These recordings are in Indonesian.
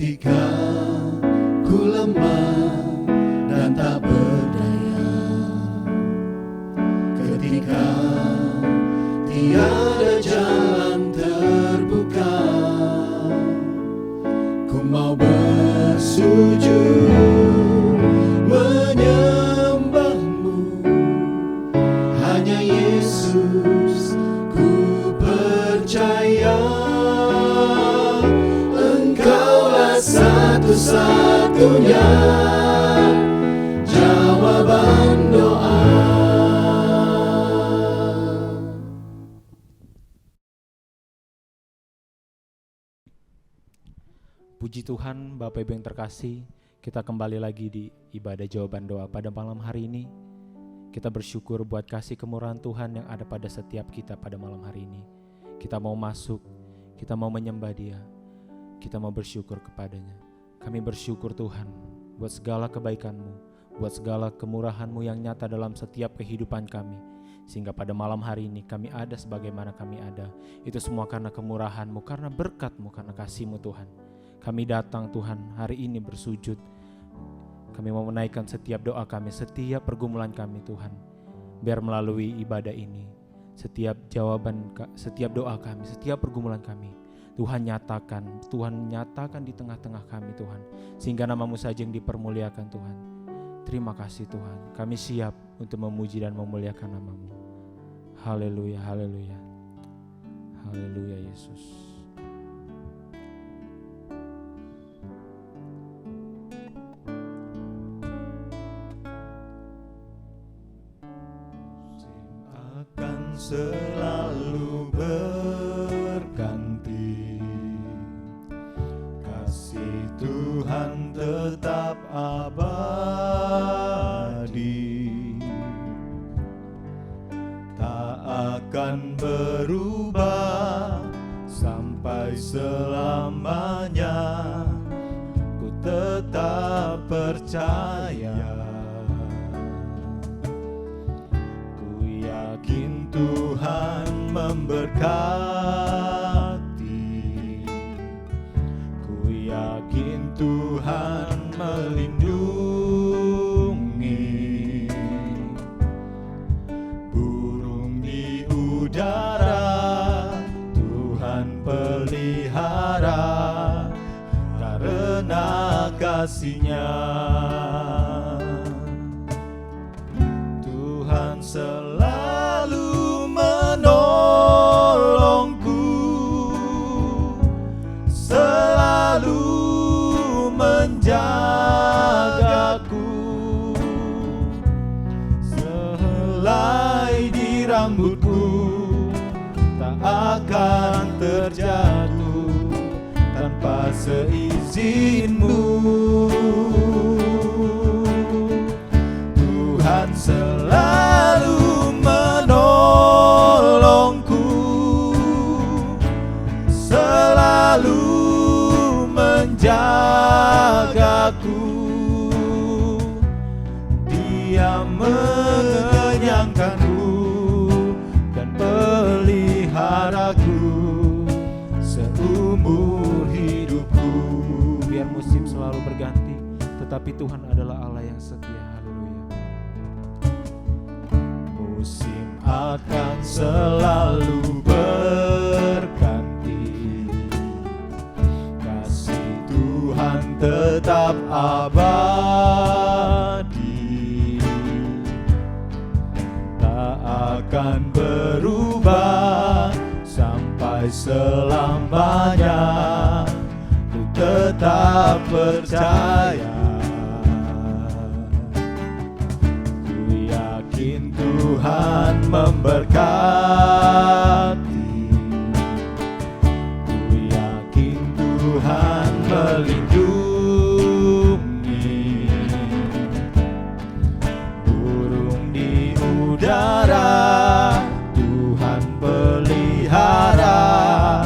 ketika ku lemah dan tak berdaya, ketika tiada jalan terbuka, ku mau bersujud menyembahmu, hanya Yesus ku percaya. Engkaulah satu-satunya jawaban doa. Puji Tuhan, Bapak Ibu yang terkasih, kita kembali lagi di ibadah jawaban doa pada malam hari ini. Kita bersyukur buat kasih kemurahan Tuhan yang ada pada setiap kita pada malam hari ini. Kita mau masuk, kita mau menyembah Dia, kita mau bersyukur kepadanya. Kami bersyukur Tuhan buat segala kebaikan-Mu, buat segala kemurahan-Mu yang nyata dalam setiap kehidupan kami. Sehingga pada malam hari ini kami ada sebagaimana kami ada. Itu semua karena kemurahan-Mu, karena berkat-Mu, karena kasih-Mu Tuhan. Kami datang Tuhan hari ini bersujud. Kami mau menaikkan setiap doa kami, setiap pergumulan kami Tuhan. Biar melalui ibadah ini, setiap jawaban, setiap doa kami, setiap pergumulan kami, Tuhan nyatakan di tengah-tengah kami Tuhan. Sehingga nama-Mu saja yang dipermuliakan Tuhan. Terima kasih Tuhan, kami siap untuk memuji dan memuliakan nama-Mu. Haleluya, haleluya. Haleluya Yesus. Selalu berganti, kasih Tuhan tetap abadi, tak akan berubah sampai selamanya. Ku tetap percaya, Tuhan memberkati, ku yakin Tuhan melindungi, burung di udara Tuhan pelihara, karena kasih-Nya Tuhan selalu menolongku, selalu menjagaku, sehelai di rambutku tak akan terjatuh tanpa seizin-Mu. Tuhan selalu menolongku, selalu menjagaku, Dia mengenyangkanku dan peliharaku seumur hidupku. Biar musim selalu berganti, tetapi Tuhan adalah Allah yang setia. Musim akan selalu berganti, kasih Tuhan tetap abadi, tak akan berubah sampai selamanya. Ku tetap percaya, Tuhan memberkati, ku yakin Tuhan melindungi, burung di udara Tuhan pelihara,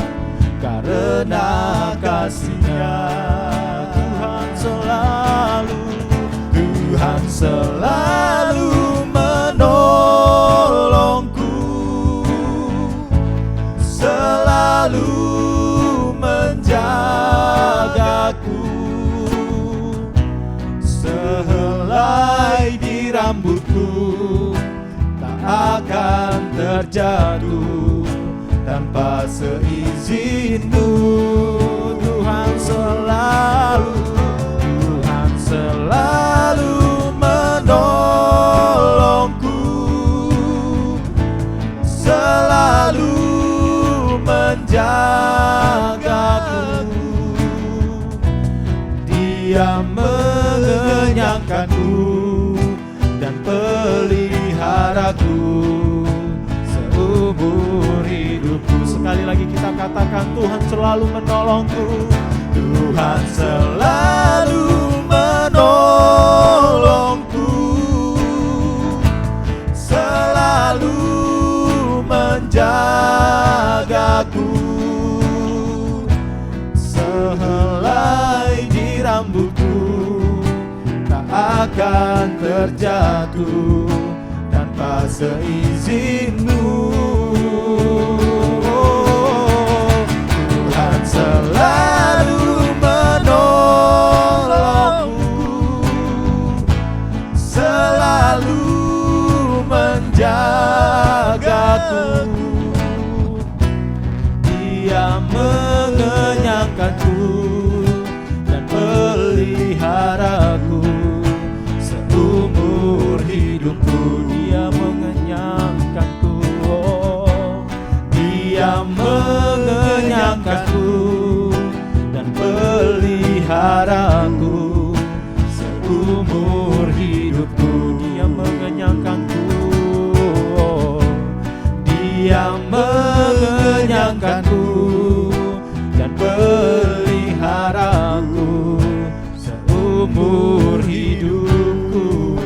karena kasih-Nya Tuhan selalu menolongku, rambutku tak akan terjatuh tanpa seizin-Mu. Tuhan selalu menolongku, selalu menjagaku. Dia mengenyangkanku dan peliharaku seumur hidupku. Sekali lagi kita katakan, Tuhan selalu menolongku. Tuhan selalu menolongku, selalu menjagaku. Sehelai di rambutku tak akan terjatuh tanpa seizin-Mu. Tuhan selalu menolongku, selalu menjagaku. Dia mengenyangkanku dan peliharaku seumur hidupku. Dia mengenyangkanku, Dia mengenyangkanku dan peliharaku seumur hidupku. Dia mengenyangkanku, Dia mengenyangkanku dan peliharaku seumur hidupku.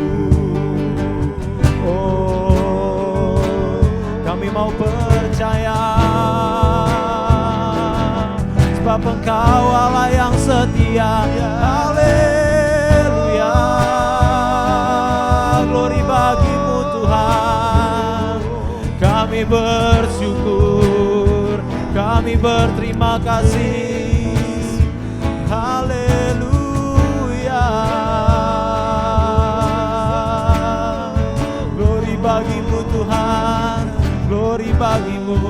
Oh, kami mau percaya, sebab Engkau Allah yang setia. Haleluya, glory bagi-Mu Tuhan. Kami bersyukur, kami berterima kasih. Haleluya, glory bagi-Mu Tuhan, glory bagi-Mu.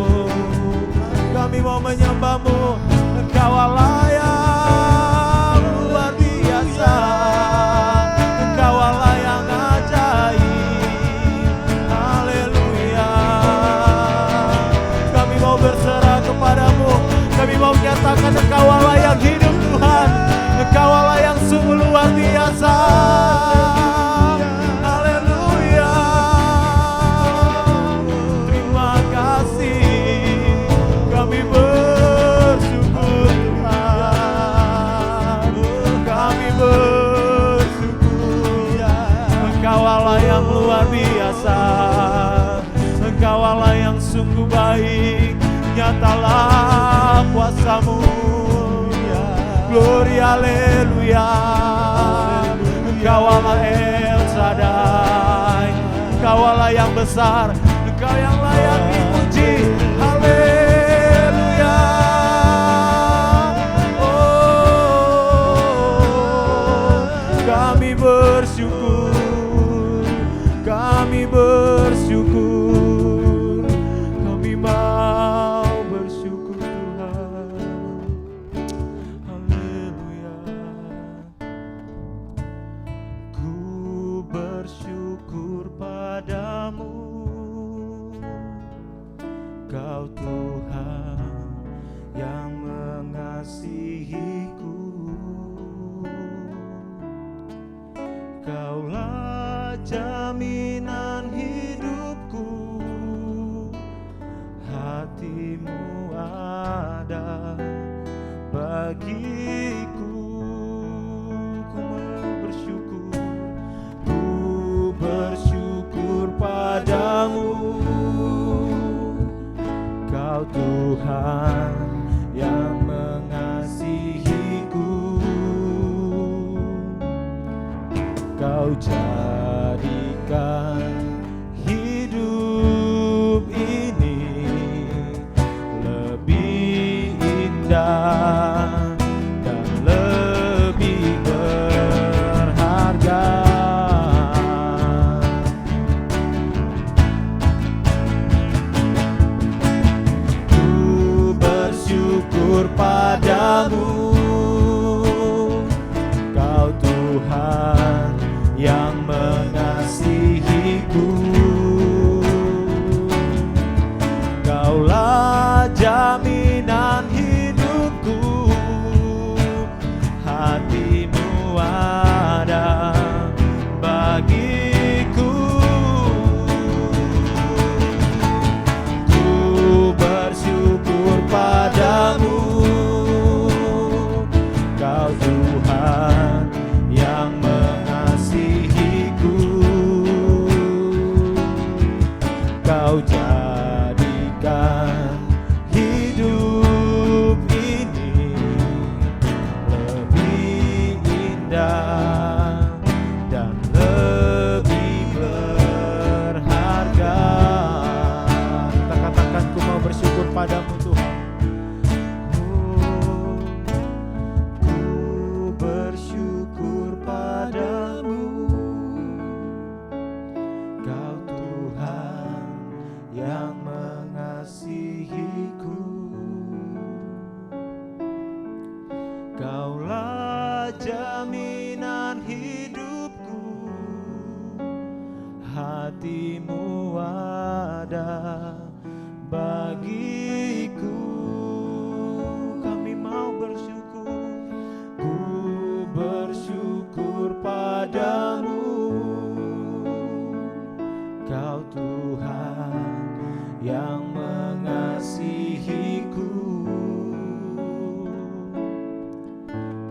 Kami mau menyembah-Mu, Engkau Allah yang luar biasa, Engkau Allah yang ajaib. Haleluya, kami mau berserah kepada-Mu, kami mau menyatakan Engkau Allah yang hidup Tuhan, Engkau Allah yang sungguh luar biasa. Haleluya, terima kasih, kami bersyukur Tuhan, kami bersyukur. Engkau Allah yang luar biasa, Engkau Allah yang sungguh baik, nyatalah kuasa-Mu. Glory, haleluya. Engkau Allah El Shaddai, Engkau Allah yang besar, Engkau yang layak dipuji. Haleluya. Oh, kami bersyukur, kami bersyukur, kami mau bersyukur Tuhan. Haleluya. Ku bersyukur padamu, Kau Tuhan yang mengasihiku. Kaulah jaminan hidupku, hati-Mu ada bagiku. Ku bersyukur padamu, Kau Tuhan yang mengasihiku. Kau jadikan hati-Mu ada bagiku. Kami mau bersyukur, ku bersyukur padamu. Kau Tuhan yang mengasihiku.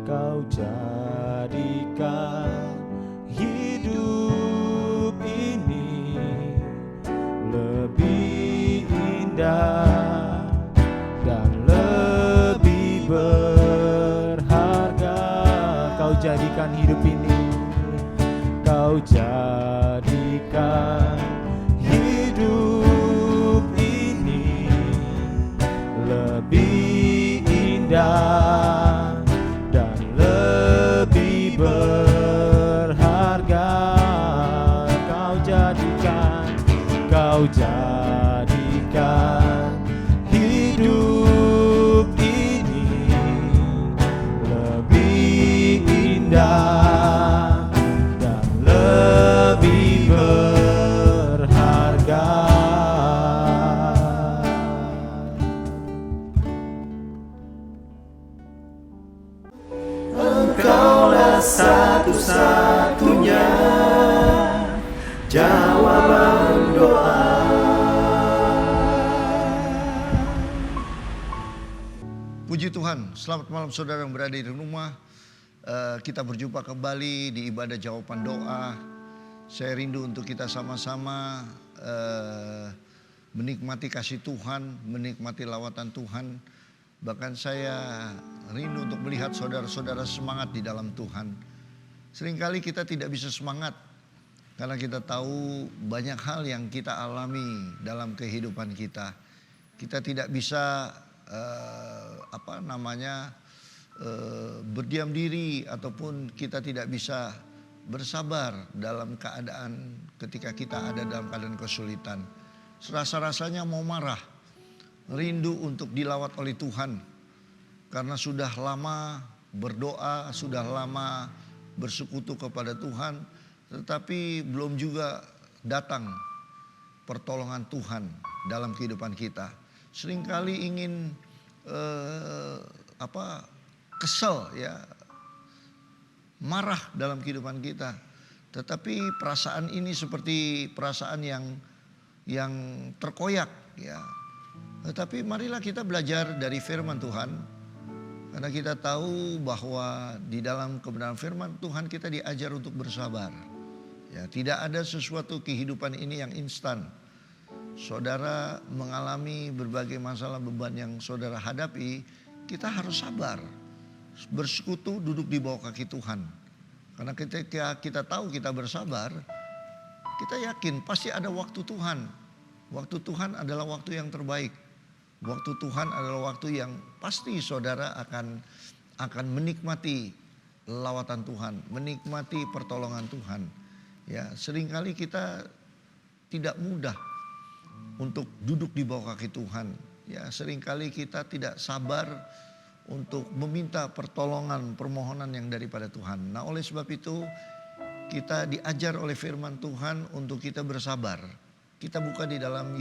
Kau jadikan hidup ini lebih indah dan lebih berharga. Kau jadikan hidup ini, Kau jadikan hidup ini lebih indah dan lebih berharga. Kau jadikan hidup ini lebih indah dan lebih berharga. Engkaulah satu-satunya jawaban doa. Puji Tuhan, selamat malam saudara yang berada di rumah. Kita berjumpa kembali di ibadah jawaban doa. Saya rindu untuk kita sama-sama menikmati kasih Tuhan, menikmati lawatan Tuhan. Bahkan saya rindu untuk melihat saudara-saudara semangat di dalam Tuhan. Seringkali kita tidak bisa semangat karena kita tahu banyak hal yang kita alami dalam kehidupan kita. Kita tidak bisa berdiam diri ataupun kita tidak bisa bersabar dalam keadaan ketika kita ada dalam keadaan kesulitan. Rasa-rasanya mau marah, rindu untuk dilawat oleh Tuhan karena sudah lama berdoa, sudah lama bersekutu kepada Tuhan, tetapi belum juga datang pertolongan Tuhan dalam kehidupan kita. Seringkali ingin kesel ya, marah dalam kehidupan kita. Tetapi perasaan ini seperti perasaan yang terkoyak ya. Tetapi marilah kita belajar dari firman Tuhan. Karena kita tahu bahwa di dalam kebenaran firman Tuhan kita diajar untuk bersabar. Ya, tidak ada sesuatu kehidupan ini yang instan. Saudara mengalami berbagai masalah beban yang saudara hadapi, kita harus sabar. Bersekutu duduk di bawah kaki Tuhan. Karena ketika kita tahu kita bersabar, kita yakin pasti ada waktu Tuhan. Waktu Tuhan adalah waktu yang terbaik. Waktu Tuhan adalah waktu yang pasti saudara akan menikmati lawatan Tuhan, menikmati pertolongan Tuhan. Ya, seringkali kita tidak mudah untuk duduk di bawah kaki Tuhan. Ya, seringkali kita tidak sabar untuk meminta pertolongan, permohonan yang daripada Tuhan. Nah, oleh sebab itu kita diajar oleh firman Tuhan untuk kita bersabar. Kita buka di dalam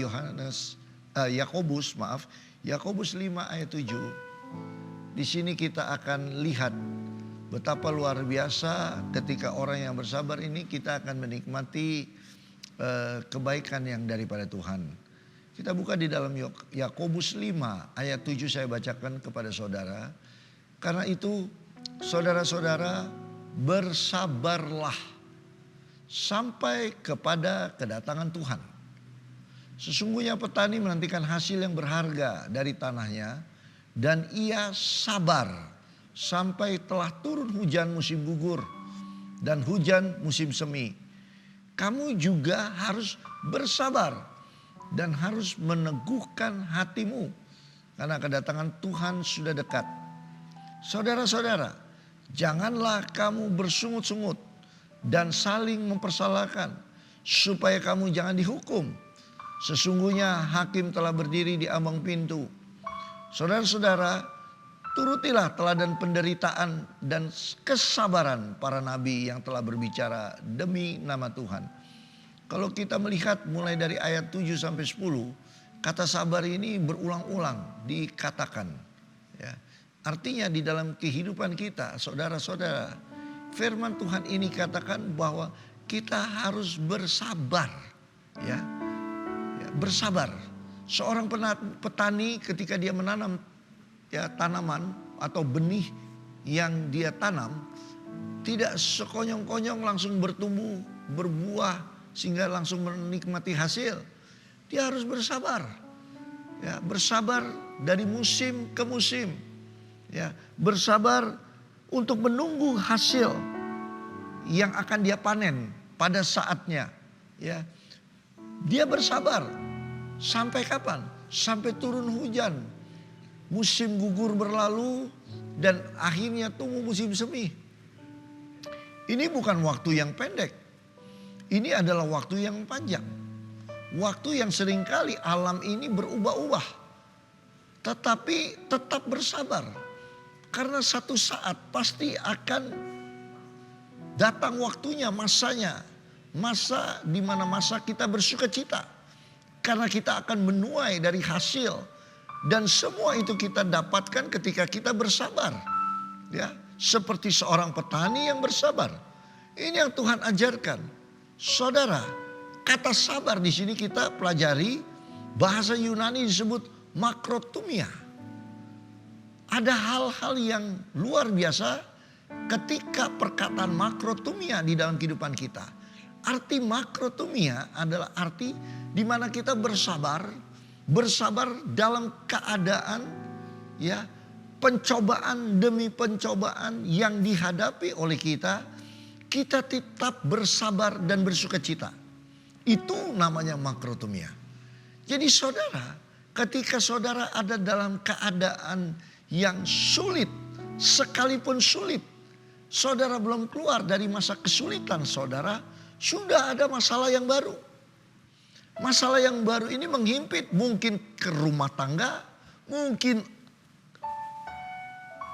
Yakobus 5 ayat 7. Di sini kita akan lihat betapa luar biasa ketika orang yang bersabar ini kita akan menikmati kebaikan yang daripada Tuhan. Kita buka di dalam Yakobus 5 ayat 7, saya bacakan kepada saudara. Karena itu saudara-saudara bersabarlah sampai kepada kedatangan Tuhan. Sesungguhnya petani menantikan hasil yang berharga dari tanahnya dan ia sabar sampai telah turun hujan musim gugur dan hujan musim semi. Kamu juga harus bersabar dan harus meneguhkan hatimu karena kedatangan Tuhan sudah dekat. Saudara-saudara, janganlah kamu bersungut-sungut dan saling mempersalahkan supaya kamu jangan dihukum. Sesungguhnya hakim telah berdiri di ambang pintu. Saudara-saudara, turutilah teladan penderitaan dan kesabaran para nabi yang telah berbicara demi nama Tuhan. Kalau kita melihat mulai dari ayat 7 sampai 10, kata sabar ini berulang-ulang dikatakan. Ya. Artinya di dalam kehidupan kita, saudara-saudara, firman Tuhan ini katakan bahwa kita harus bersabar. Ya, bersabar. Seorang petani ketika dia menanam tanaman atau benih yang dia tanam, tidak sekonyong-konyong langsung bertumbuh, berbuah sehingga langsung menikmati hasil. Dia harus bersabar. Ya, bersabar dari musim ke musim. Ya, bersabar untuk menunggu hasil yang akan dia panen pada saatnya. Ya. Dia bersabar sampai kapan? Sampai turun hujan. Musim gugur berlalu dan akhirnya tunggu musim semi. Ini bukan waktu yang pendek. Ini adalah waktu yang panjang. Waktu yang seringkali alam ini berubah-ubah. Tetapi tetap bersabar. Karena satu saat pasti akan datang waktunya, masanya. Masa di mana masa kita bersukacita. Karena kita akan menuai dari hasil. Dan semua itu kita dapatkan ketika kita bersabar. Ya, seperti seorang petani yang bersabar. Ini yang Tuhan ajarkan. Saudara, kata sabar di sini kita pelajari, bahasa Yunani disebut makrotumia. Ada hal-hal yang luar biasa ketika perkataan makrotumia di dalam kehidupan kita. Arti makrotumia adalah arti di mana kita bersabar dalam keadaan ya pencobaan demi pencobaan yang dihadapi oleh kita tetap bersabar dan bersukacita. Itu namanya makrotumia. Jadi saudara, ketika saudara ada dalam keadaan yang sulit, sekalipun sulit, saudara belum keluar dari masa kesulitan saudara, sudah ada masalah yang baru. Masalah yang baru ini menghimpit mungkin ke rumah tangga, mungkin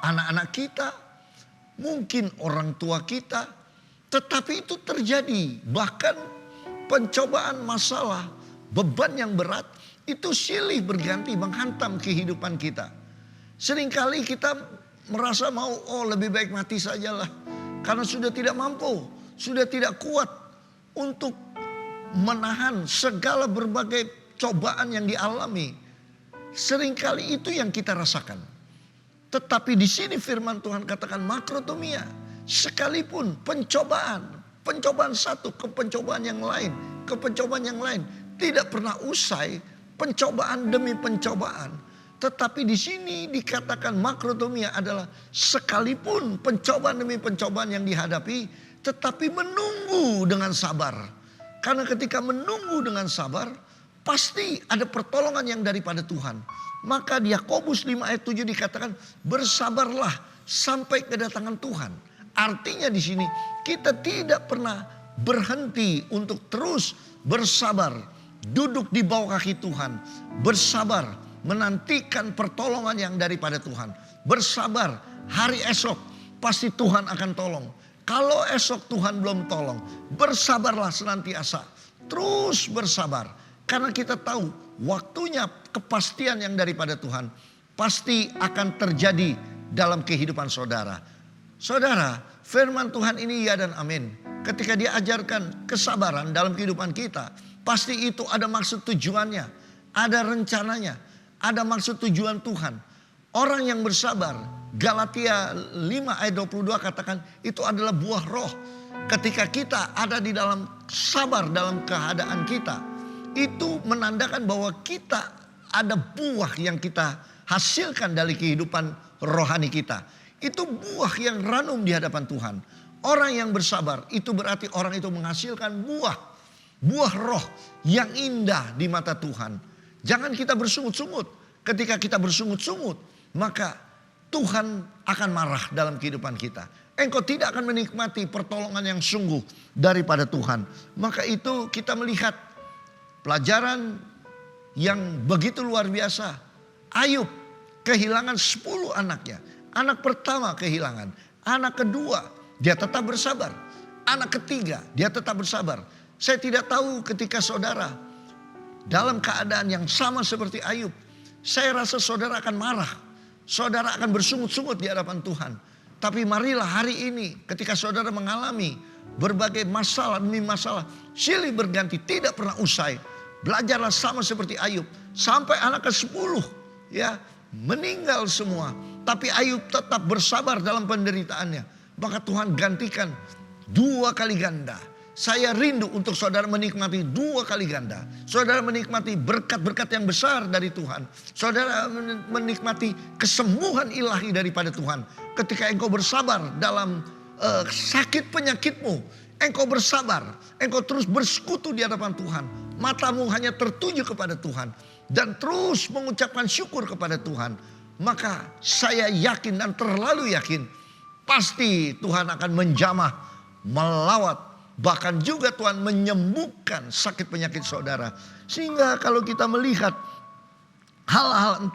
anak-anak kita, mungkin orang tua kita. Tetapi itu terjadi, bahkan pencobaan masalah, beban yang berat itu silih berganti menghantam kehidupan kita. Seringkali kita merasa lebih baik mati sajalah. Karena sudah tidak mampu, sudah tidak kuat untuk menahan segala berbagai cobaan yang dialami. Seringkali itu yang kita rasakan. Tetapi di sini firman Tuhan katakan makrotomia. Sekalipun pencobaan satu ke pencobaan yang lain, tidak pernah usai, pencobaan demi pencobaan. Tetapi di sini dikatakan makrotomia adalah sekalipun pencobaan demi pencobaan yang dihadapi, tetapi menunggu dengan sabar. Karena ketika menunggu dengan sabar, pasti ada pertolongan yang daripada Tuhan. Maka di Yakobus 5 ayat 7 dikatakan bersabarlah sampai kedatangan Tuhan. Artinya di sini kita tidak pernah berhenti untuk terus bersabar. Duduk di bawah kaki Tuhan. Bersabar menantikan pertolongan yang daripada Tuhan. Bersabar hari esok pasti Tuhan akan tolong. Kalau esok Tuhan belum tolong, bersabarlah senantiasa. Terus bersabar. Karena kita tahu waktunya kepastian yang daripada Tuhan pasti akan terjadi dalam kehidupan saudara. Saudara, firman Tuhan ini ya dan amin. Ketika dia ajarkan kesabaran dalam kehidupan kita, pasti itu ada maksud tujuannya, ada rencananya, ada maksud tujuan Tuhan. Orang yang bersabar, Galatia 5 ayat 22 katakan itu adalah buah roh. Ketika kita ada di dalam sabar dalam keadaan kita, itu menandakan bahwa kita ada buah yang kita hasilkan dari kehidupan rohani kita. Itu buah yang ranum di hadapan Tuhan. Orang yang bersabar itu berarti orang itu menghasilkan buah roh yang indah di mata Tuhan. Jangan kita bersungut-sungut. Ketika kita bersungut-sungut, maka Tuhan akan marah dalam kehidupan kita. Engkau tidak akan menikmati pertolongan yang sungguh daripada Tuhan. Maka itu kita melihat pelajaran yang begitu luar biasa. Ayub kehilangan 10 anaknya. Anak pertama kehilangan. Anak kedua dia tetap bersabar. Anak ketiga dia tetap bersabar. Saya tidak tahu ketika saudara dalam keadaan yang sama seperti Ayub, saya rasa saudara akan marah. Saudara akan bersungut-sungut di hadapan Tuhan. Tapi marilah hari ini ketika saudara mengalami berbagai masalah demi masalah, silih berganti, tidak pernah usai. Belajarlah sama seperti Ayub. Sampai anak ke-10 ya meninggal semua. Tapi Ayub tetap bersabar dalam penderitaannya. Maka Tuhan gantikan 2 kali ganda. Saya rindu untuk saudara menikmati 2 kali ganda. Saudara menikmati berkat-berkat yang besar dari Tuhan. Saudara menikmati kesembuhan ilahi daripada Tuhan. Ketika engkau bersabar dalam sakit penyakitmu. Engkau bersabar. Engkau terus bersekutu di hadapan Tuhan. Matamu hanya tertuju kepada Tuhan. Dan terus mengucapkan syukur kepada Tuhan. Maka saya yakin dan terlalu yakin. Pasti Tuhan akan menjamah, melawat. Bahkan juga Tuhan menyembuhkan sakit penyakit saudara. Sehingga kalau kita melihat hal-hal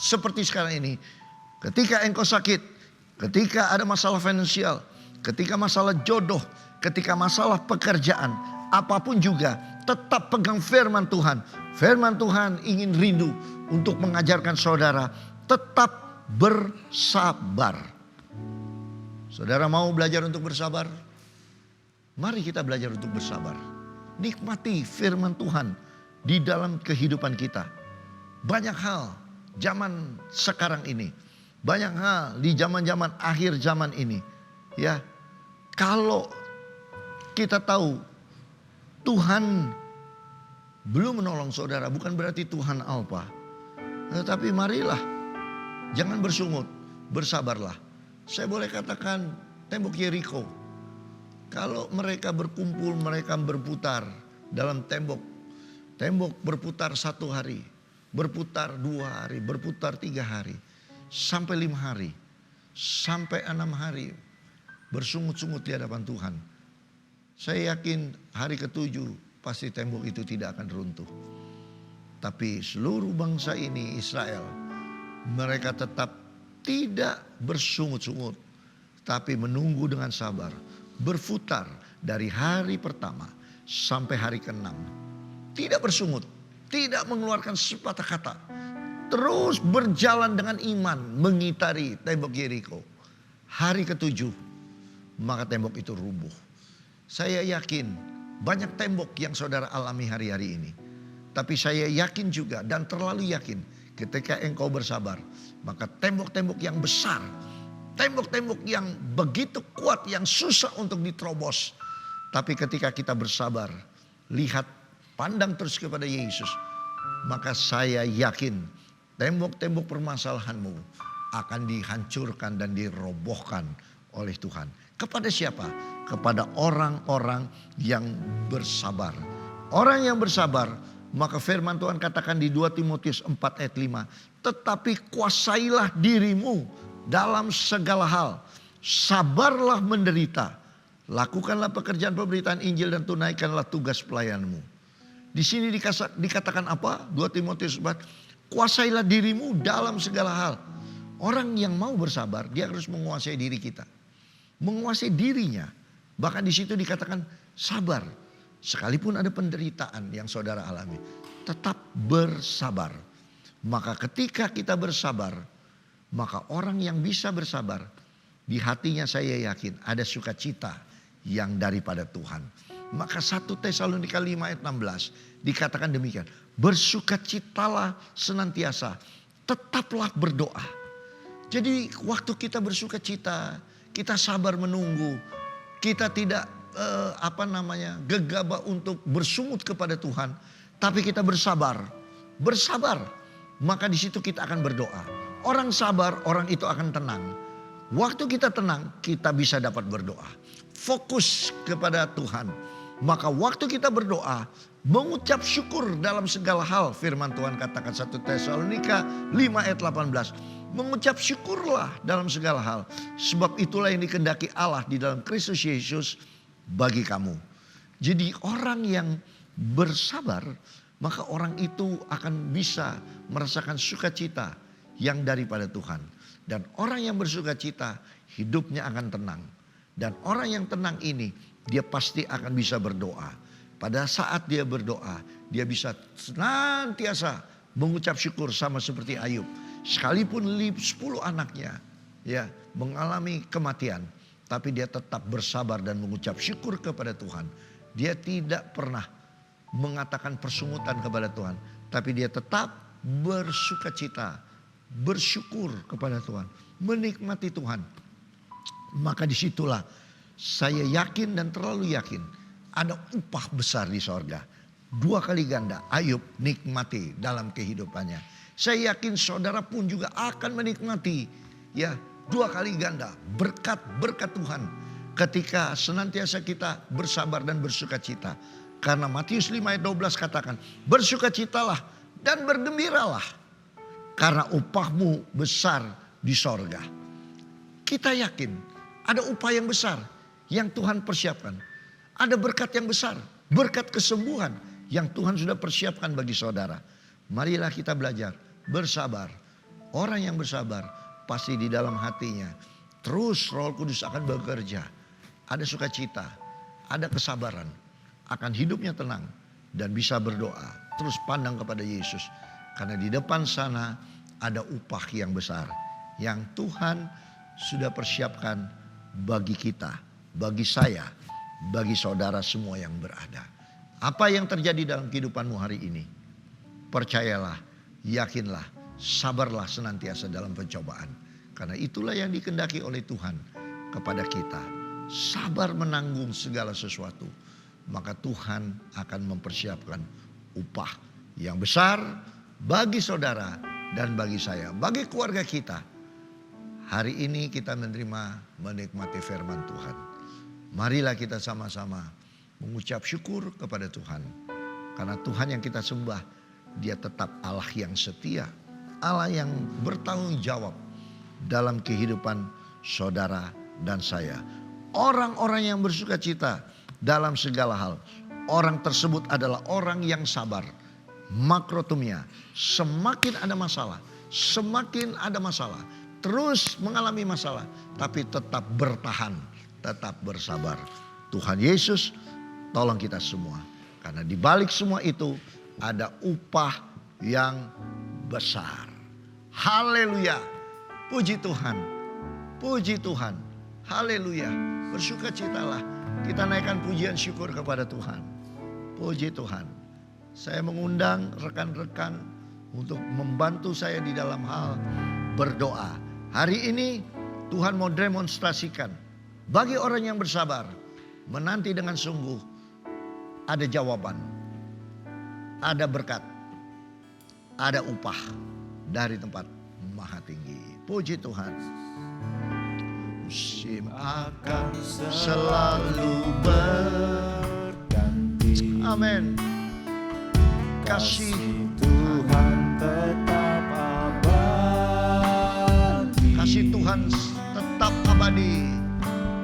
seperti sekarang ini. Ketika engkau sakit, ketika ada masalah finansial, ketika masalah jodoh, ketika masalah pekerjaan, apapun juga, tetap pegang firman Tuhan. Firman Tuhan ingin rindu untuk mengajarkan saudara tetap bersabar. Saudara mau belajar untuk bersabar? Mari kita belajar untuk bersabar. Nikmati firman Tuhan di dalam kehidupan kita. Banyak hal zaman sekarang ini. Banyak hal di zaman-zaman akhir zaman ini. Ya, kalau kita tahu Tuhan belum menolong saudara, bukan berarti Tuhan alpa. Tetapi marilah, jangan bersungut, bersabarlah. Saya boleh katakan tembok Yeriko. Kalau mereka berkumpul, mereka berputar dalam tembok. Tembok berputar 1 hari, berputar 2 hari, berputar 3 hari. Sampai 5 hari, sampai 6 hari. Bersungut-sungut di hadapan Tuhan. Saya yakin hari ke-7 pasti tembok itu tidak akan runtuh. Tapi seluruh bangsa ini Israel, mereka tetap tidak bersungut-sungut. Tapi menunggu dengan sabar. Berputar dari hari pertama sampai hari ke-6. Tidak bersungut, tidak mengeluarkan sepatah kata. Terus berjalan dengan iman mengitari tembok Yeriko. Hari ke-7 maka tembok itu rubuh. Saya yakin banyak tembok yang saudara alami hari-hari ini. Tapi saya yakin juga dan terlalu yakin ketika engkau bersabar, maka tembok-tembok yang besar, tembok-tembok yang begitu kuat, yang susah untuk diterobos. Tapi ketika kita bersabar, lihat, pandang terus kepada Yesus. Maka saya yakin tembok-tembok permasalahanmu akan dihancurkan dan dirobohkan oleh Tuhan. Kepada siapa? Kepada orang-orang yang bersabar. Orang yang bersabar, maka firman Tuhan katakan di 2 Timotius 4 ayat 5. Tetapi kuasailah dirimu dalam segala hal, sabarlah menderita, lakukanlah pekerjaan pemberitaan Injil dan tunaikanlah tugas pelayanmu. Di sini dikatakan apa? 2 Timotius 4, kuasailah dirimu dalam segala hal. Orang yang mau bersabar, dia harus menguasai diri kita, menguasai dirinya. Bahkan di situ dikatakan sabar, sekalipun ada penderitaan yang saudara alami, tetap bersabar. Maka ketika kita bersabar, maka orang yang bisa bersabar, di hatinya saya yakin ada sukacita yang daripada Tuhan. Maka 1 Tesalonika 5 ayat 16 dikatakan demikian. Bersukacitalah senantiasa, tetaplah berdoa. Jadi waktu kita bersukacita, kita sabar menunggu. Kita tidak gegabah untuk bersungut kepada Tuhan. Tapi kita bersabar. Bersabar. Maka di situ kita akan berdoa. Orang sabar, orang itu akan tenang. Waktu kita tenang, kita bisa dapat berdoa. Fokus kepada Tuhan. Maka waktu kita berdoa, mengucap syukur dalam segala hal. Firman Tuhan katakan 1 Tesalonika 5 ayat 18. Mengucap syukurlah dalam segala hal. Sebab itulah yang dikehendaki Allah di dalam Kristus Yesus bagi kamu. Jadi orang yang bersabar, maka orang itu akan bisa merasakan sukacita yang daripada Tuhan. Dan orang yang bersukacita, hidupnya akan tenang. Dan orang yang tenang ini, dia pasti akan bisa berdoa. pada saat dia berdoa, dia bisa senantiasa mengucap syukur sama seperti Ayub. Sekalipun 10 anaknya ya mengalami kematian, tapi dia tetap bersabar dan mengucap syukur kepada Tuhan. Dia tidak pernah mengatakan persungutan kepada Tuhan, tapi dia tetap bersukacita, bersyukur kepada Tuhan, menikmati Tuhan. Maka disitulah saya yakin dan terlalu yakin ada upah besar di sorga. 2 kali ganda Ayub nikmati dalam kehidupannya. Saya yakin saudara pun juga akan menikmati ya 2 kali ganda berkat Tuhan ketika senantiasa kita bersabar dan bersukacita. Karena Matius 5 ayat 12 katakan, bersukacitalah dan bergembiralah karena upahmu besar di sorga. Kita yakin ada upah yang besar yang Tuhan persiapkan. Ada berkat yang besar, berkat kesembuhan yang Tuhan sudah persiapkan bagi saudara. Marilah kita belajar bersabar. Orang yang bersabar pasti di dalam hatinya terus Roh Kudus akan bekerja. Ada sukacita, ada kesabaran, akan hidupnya tenang dan bisa berdoa. Terus pandang kepada Yesus. Karena di depan sana ada upah yang besar yang Tuhan sudah persiapkan bagi kita, bagi saya, bagi saudara semua yang berada. Apa yang terjadi dalam kehidupanmu hari ini? Percayalah, yakinlah, sabarlah senantiasa dalam pencobaan. Karena itulah yang dikehendaki oleh Tuhan kepada kita. Sabar menanggung segala sesuatu. Maka Tuhan akan mempersiapkan upah yang besar bagi saudara dan bagi saya, bagi keluarga kita. Hari ini kita menikmati firman Tuhan. Marilah kita sama-sama mengucap syukur kepada Tuhan. Karena Tuhan yang kita sembah, Dia tetap Allah yang setia. Allah yang bertanggung jawab dalam kehidupan saudara dan saya. Orang-orang yang bersukacita dalam segala hal. Orang tersebut adalah orang yang sabar. Makrotumia. Semakin ada masalah, terus mengalami masalah, tapi tetap bertahan, tetap bersabar. Tuhan Yesus tolong kita semua. Karena di balik semua itu ada upah yang besar. Haleluya. Puji Tuhan. Puji Tuhan. Haleluya. Bersukacitalah. Kita naikkan pujian syukur kepada Tuhan. Puji Tuhan. Saya mengundang rekan-rekan untuk membantu saya di dalam hal berdoa. Hari ini Tuhan mau demonstrasikan bagi orang yang bersabar, menanti dengan sungguh, ada jawaban, ada berkat, ada upah dari tempat maha tinggi. Puji Tuhan. Musim akan selalu berganti. Amin. Kasih Tuhan tetap abadi. Kasih Tuhan tetap abadi.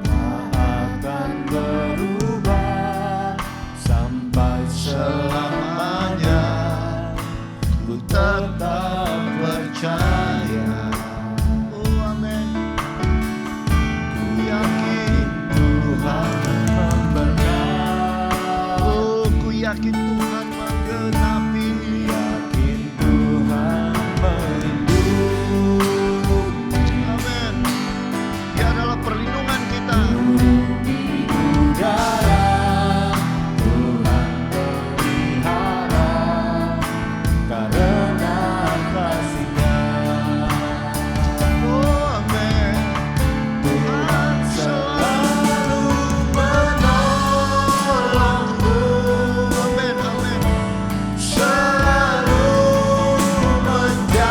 Tak akan berubah sampai selamanya. Ku tetap percaya. Oh amin. Ku yakin Tuhan memberkati. Oh ku yakin Tuhan menggenapi. Yakin Tuhan melindungi. Amin. Dia adalah perlindungan kita. Di udara Tuhan pelihara karena kasih-Nya. Oh amin. Tuhan selalu menolongku, Amin. Amin. selalu menjagaku.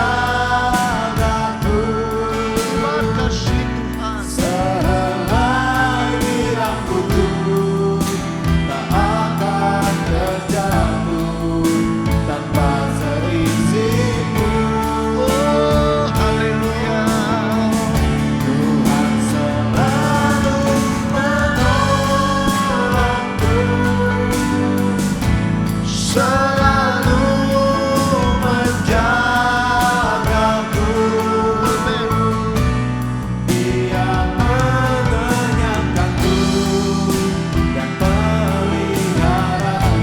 Terima kasih Tuhan. Selagi rambutku tak akan terjatuh tanpa seizin-Mu. Oh haleluya. Tuhan selalu menolongku, selalu menjagaku. Dia mengenyangkanku dan pelihara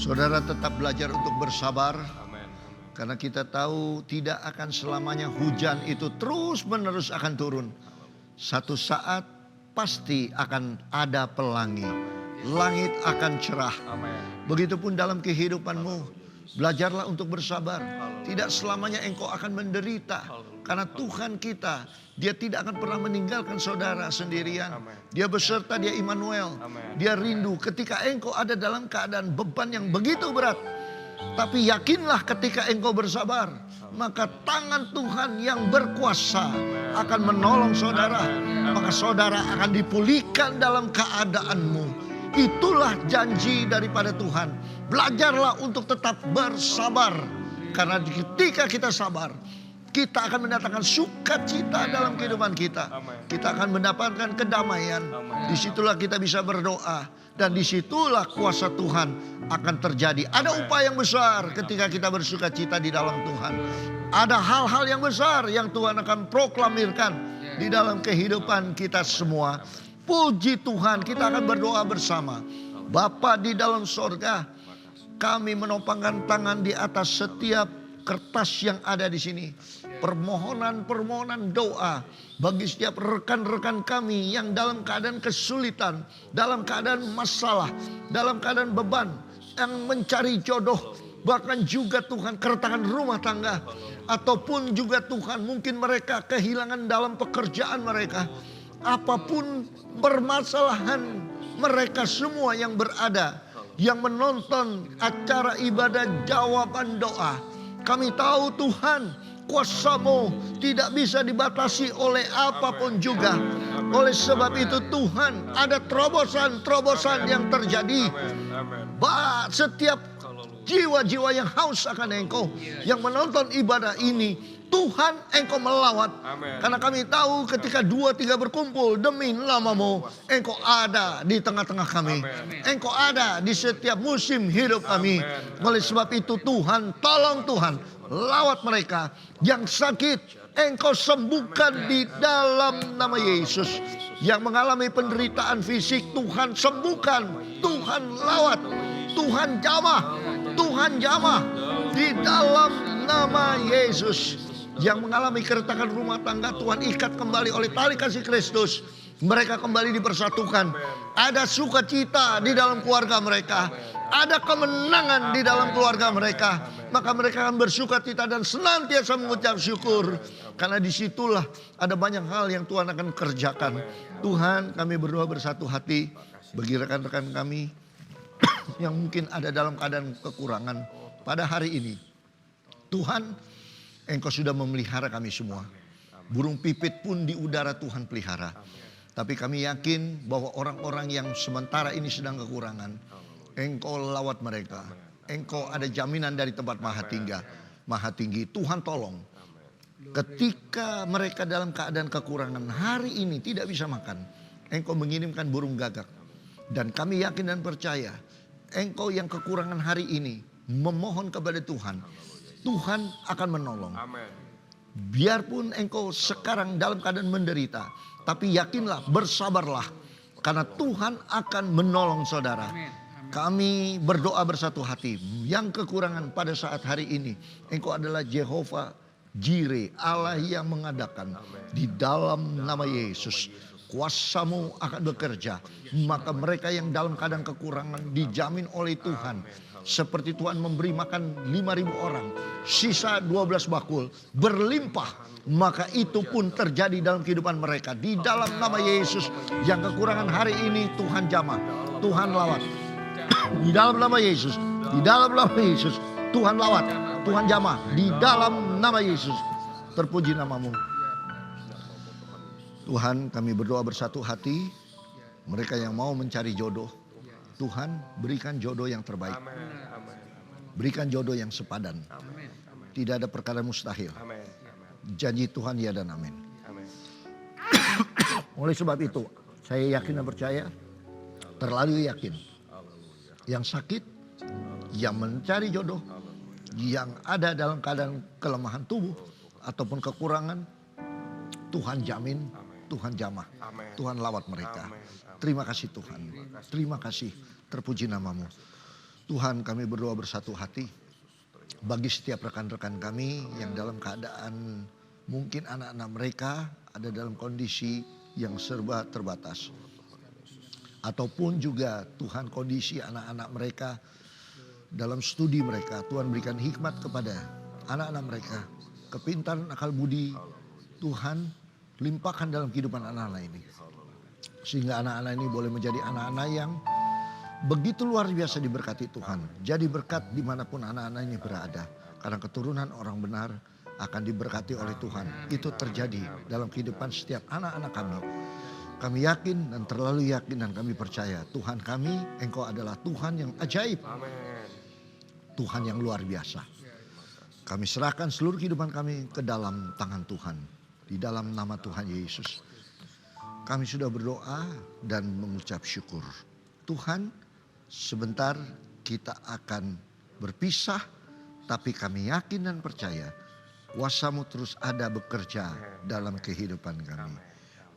Saudara tetap belajar untuk bersabar. Amin. Karena kita tahu tidak akan selamanya hujan itu terus menerus akan turun. Satu saat pasti akan ada pelangi. Langit akan cerah. Amin. Begitupun dalam kehidupanmu. Belajarlah untuk bersabar. Tidak selamanya engkau akan menderita. Karena Tuhan kita, Dia tidak akan pernah meninggalkan saudara sendirian. Dia beserta, Dia Immanuel. Dia rindu ketika engkau ada dalam keadaan beban yang begitu berat. Tapi yakinlah ketika engkau bersabar, maka tangan Tuhan yang berkuasa akan menolong saudara. Maka saudara akan dipulihkan dalam keadaanmu. Itulah janji daripada Tuhan. Belajarlah untuk tetap bersabar. Karena ketika kita sabar, kita akan mendatangkan sukacita dalam kehidupan kita. Kita akan mendapatkan kedamaian. Disitulah kita bisa berdoa. Dan disitulah kuasa Tuhan akan terjadi. Ada upaya yang besar ketika kita bersukacita di dalam Tuhan. Ada hal-hal yang besar yang Tuhan akan proklamirkan di dalam kehidupan kita semua. Puji Tuhan, kita akan berdoa bersama. Bapa di dalam sorga, kami menopangkan tangan di atas setiap kertas yang ada di sini. Permohonan doa bagi setiap rekan-rekan kami yang dalam keadaan kesulitan, dalam keadaan masalah, dalam keadaan beban, yang mencari jodoh, bahkan juga Tuhan keretakan rumah tangga, ataupun juga Tuhan mungkin mereka kehilangan dalam pekerjaan mereka. Apapun permasalahan mereka semua yang berada, yang menonton acara ibadah jawaban doa. Kami tahu Tuhan, kuasa-Mu tidak bisa dibatasi oleh apapun juga. Oleh sebab itu Tuhan, ada terobosan-terobosan yang terjadi. Setiap jiwa-jiwa yang haus akan Engkau, yang menonton ibadah ini, Tuhan Engkau melawat. Karena kami tahu ketika 2-3 berkumpul demi nama-Mu, Engkau ada di tengah-tengah kami. Engkau ada di setiap musim hidup kami. Oleh sebab itu Tuhan, tolong Tuhan, lawat mereka yang sakit. Engkau sembuhkan di dalam nama Yesus. Yang mengalami penderitaan fisik, Tuhan sembuhkan. Tuhan lawat. Tuhan jamah. Tuhan jamah di dalam nama Yesus. Yang mengalami keretakan rumah tangga, Tuhan ikat kembali oleh tali kasih Kristus. Mereka kembali dipersatukan. Ada sukacita di dalam keluarga mereka. Ada kemenangan di dalam keluarga mereka. Maka mereka akan bersukacita dan senantiasa mengucap syukur. Karena disitulah ada banyak hal yang Tuhan akan kerjakan. Tuhan, kami berdoa bersatu hati bagi rekan-rekan kami yang mungkin ada dalam keadaan kekurangan pada hari ini. Tuhan, Engkau sudah memelihara kami semua. Burung pipit pun di udara Tuhan pelihara. Tapi kami yakin bahwa orang-orang yang sementara ini sedang kekurangan, Engkau lawat mereka. Engkau ada jaminan dari tempat maha tinggi. Tuhan tolong. Ketika mereka dalam keadaan kekurangan hari ini tidak bisa makan, Engkau mengirimkan burung gagak. Dan kami yakin dan percaya, Engkau yang kekurangan hari ini memohon kepada Tuhan. Tuhan akan menolong. Biarpun engkau sekarang dalam keadaan menderita, tapi yakinlah, bersabarlah. Karena Tuhan akan menolong saudara. Kami berdoa bersatu hati. Yang kekurangan pada saat hari ini, Engkau adalah Jehovah Jireh, Allah yang mengadakan. Di dalam nama Yesus, kuasa-Mu akan bekerja. Maka mereka yang dalam keadaan kekurangan dijamin oleh Tuhan. Seperti Tuhan memberi makan 5.000 orang, sisa 12 bakul berlimpah, maka itu pun terjadi dalam kehidupan mereka. Di dalam nama Yesus, yang kekurangan hari ini Tuhan jamah, Tuhan lawat. Di dalam nama Yesus, di dalam nama Yesus, Tuhan lawat, Tuhan jamah. Di dalam nama Yesus, terpuji nama-Mu. Tuhan, kami berdoa bersatu hati, mereka yang mau mencari jodoh, Tuhan berikan jodoh yang terbaik. Berikan jodoh yang sepadan. Tidak ada perkara mustahil. Janji Tuhan ya dan amin. Oleh sebab itu, saya yakin dan percaya, terlalu yakin. Yang sakit, yang mencari jodoh, yang ada dalam keadaan kelemahan tubuh ataupun kekurangan, Tuhan jamin, Tuhan jamah, Tuhan lawat mereka. Terima kasih Tuhan. Terima kasih. Terpuji nama-Mu. Tuhan, kami berdoa bersatu hati bagi setiap rekan-rekan kami yang dalam keadaan mungkin anak-anak mereka ada dalam kondisi yang serba terbatas. Ataupun juga Tuhan kondisi anak-anak mereka dalam studi mereka. Tuhan berikan hikmat kepada anak-anak mereka. Kepintaran akal budi Tuhan limpahkan dalam kehidupan anak-anak ini. Sehingga anak-anak ini boleh menjadi anak-anak yang begitu luar biasa diberkati Tuhan. Jadi berkat dimanapun anak-anak ini berada. Karena keturunan orang benar akan diberkati oleh Tuhan. Itu terjadi dalam kehidupan setiap anak-anak kami. Kami yakin dan terlalu yakin dan kami percaya Tuhan kami, Engkau adalah Tuhan yang ajaib. Tuhan yang luar biasa. Kami serahkan seluruh kehidupan kami ke dalam tangan Tuhan. Di dalam nama Tuhan Yesus. Kami sudah berdoa dan mengucap syukur. Tuhan, sebentar kita akan berpisah. Tapi kami yakin dan percaya kuasa-Mu terus ada bekerja dalam kehidupan kami.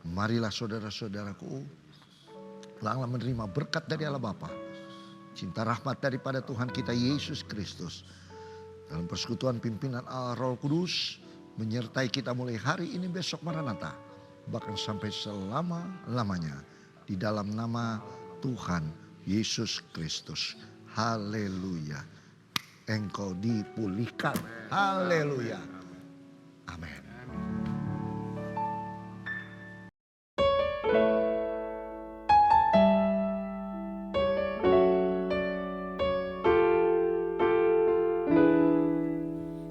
Marilah saudara-saudaraku, langlah menerima berkat dari Allah Bapa, cinta rahmat daripada Tuhan kita Yesus Kristus, dalam persekutuan pimpinan Allah Roh Kudus, menyertai kita mulai hari ini, besok Maranatha, bahkan sampai selama-lamanya, di dalam nama Tuhan Yesus Kristus. Haleluya. Engkau dipulihkan. Haleluya. Amin.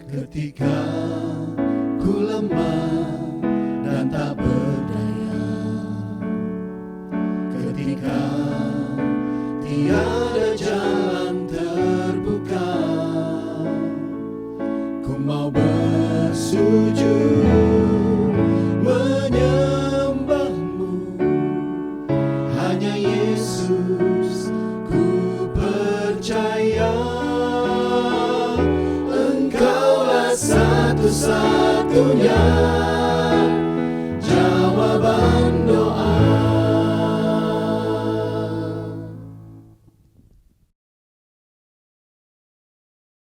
Ketika ku lemah dan tak berdaya, ketika tiada jalan terbuka, ku mau bersujud menyembah-Mu, hanya Yesus ku percaya. Engkaulah satu-satunya